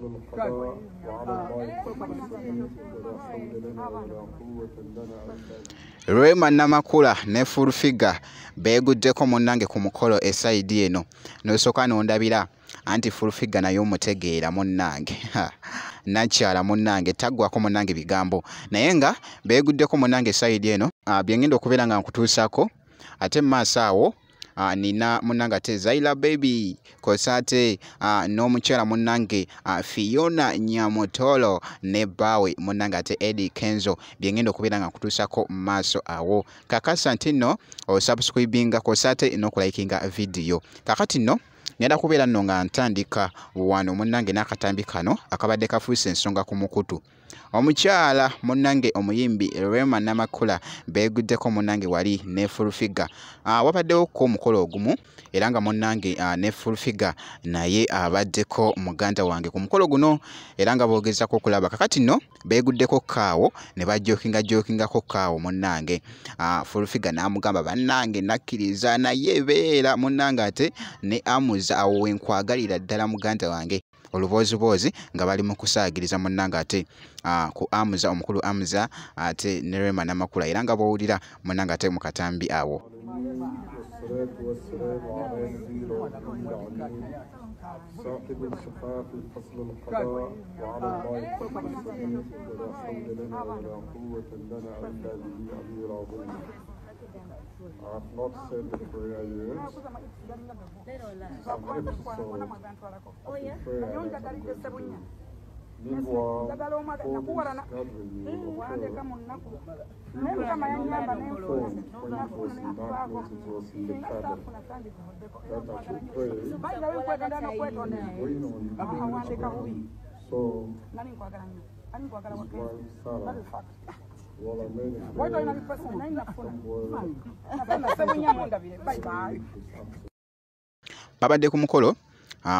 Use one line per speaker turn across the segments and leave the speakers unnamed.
فصل القضاء وعلى الله التوفيق ولا حول لنا ولا قوة لنا إلا
Rema Namakula ne Full Figure beeguddeko munnange ku mukolo esaidi eno nosooka nondabira anti Full Figure naye omutegeera munnange nakyala munnange taggwako munnange bigambo naye nga beeguddeko munnange esaidi eno byengenda okubeera nga nkutuusako ate mu maaso awo nina munnange ate Zaila Baby kosate n'omukyala munnange Fiona Nyamutolo ne bawe munnange ate Eddie Kenzo byengenda okubeera nga nkutuusako mu maaso awo kakasa nti nno osubscribinga kosate n'okulayikinga video kakati nno ngenda kubeera nno nga ntandika wano munnange n'akatambi kano akabadde kafuuse ensonga ku mukutu omukyala munnange omuyimbi Rema Namakula beeguddeko munnange wali ne Full Figure wabaddewo ko omukolo ogumu era nga munnange ne Full Figure naye abaddeko muganda wange ku mukolo guno era nga boogezako okulaba kakati nno beeguddeko kaawo ne bajokingako kaawo munnange Full Figure n'amugamba bannange nakkiriza naye beera munnange ate ne amuza awo wenkwagalira ddala muganda wange oluboozibozi nga bali mu kusaagiriza munnange ate ku amuza omukulu amuza ate ne Rema Namakula era nga bowulira munnange ate mu katambi awo
صاحب الشفاعة في فصل القضاء وعلى الله التوفيق ولا حول لنا ولا قوة لنا إلا به العلي العظيم. I have not said the prayer yet. Some episode of the prayer meanwhile, for this gathering will occur. When it was in darkness, it was in the shadow. That I should pray going on. So, his wife Sarah,
babadde ku mukolo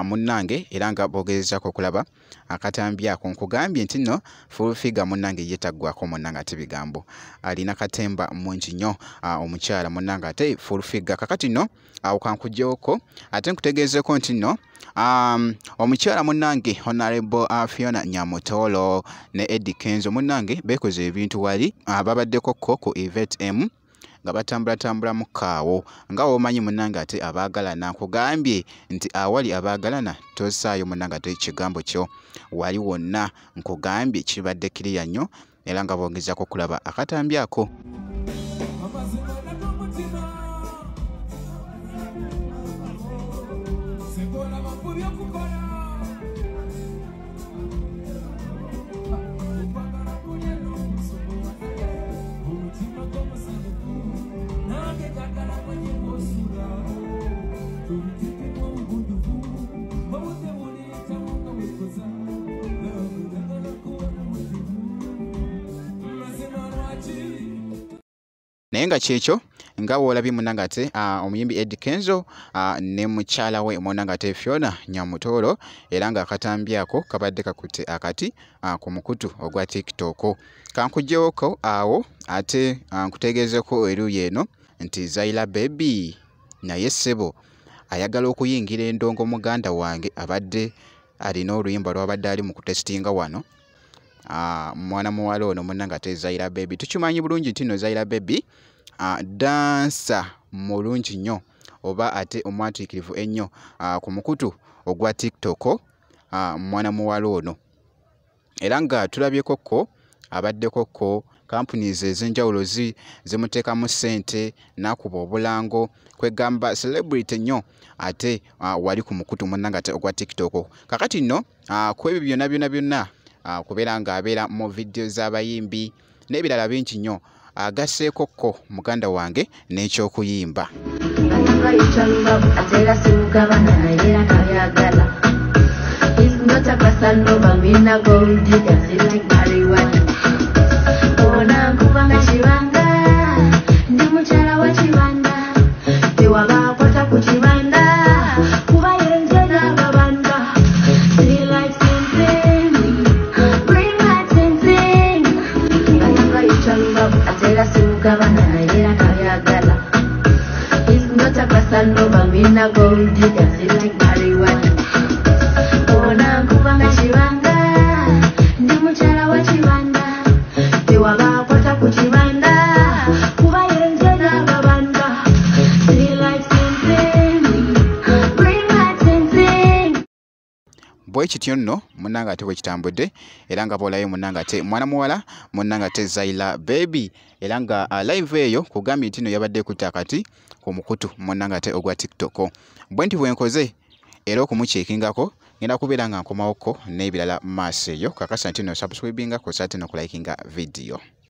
munnange era nga boogezezako okulaba akatambi ako nkugambye nti nno Full Figure munnange yetaggwako munnange ate bigambo alina katemba mungi nnyo omukyala munnange ate Full Figure kakati nno awo kankuggyeko ate nkutegeezeko nti nno omukyala munnange Honorable Fiona Nyamutolo ne Eddie Kenzo munnange bekoze ebintu wali babaddeko ku Event M nga batambula mu kaawo nga womanyi munnange ate abaagalana nkugambye nti awali abaagalana tosaayo munnange ate ekigambo kyo wali wonna nkugambye kibadde kiriya nnyo era nga boogezako okulaba akatambi ako naye nga kyekyo nga woolabye munnange ate omuyimbi Eddie Kenzo ne mukyala we munnange ate Fiona Nyamutolo era nga akatambi ako kabadde kakutte akati ku mukutu ogwa TikTok kankugyewoko awo ate nkutegeezeko eruuyi eno nti Zaila Baby naye ssebo ayagala okuyingira endongo muganda wange abadde alina oluyimba lwabadde ali mu kutesitinga wano mwana muwala ono munnange ate Zaila Baby tukimanyi bulungi nti no Zaila Baby dansa mulungi nnyo oba ate omwatiikirivu ennyo ku mukutu ogwa TikTok mwana muwala ono era nga tulabyekokko abaddekokko companies ez'enjawulo zimuteekamu ssente n'akuba obulango kwegamba celebrity nnyo ate wali ku mukutu munnange ate ogwa TikTok kakati nno ku ebyo byonna kubeera ng'abeera mu vidiyo z'abayimbi n'ebirala bingi nnyo agasseekokko muganda wange n'ekyokuyimba
Gold digger, like marijuana. Oh, now,
bwe kityo nno munnange ate bwe kitambudde era nga boolayo munnange ate mwana muwala munnange ate Zaila Baby era nga live eyo kugambye nti no yabadde kutta akati ku mukutu munnange ate ogwa TikTok bwe nti bwenkoze era okumukyekingako ngenda kubeera nga nkomawoko n'ebirala maaso eyo kakasa nti no subscribinga ko sate no kulikinga video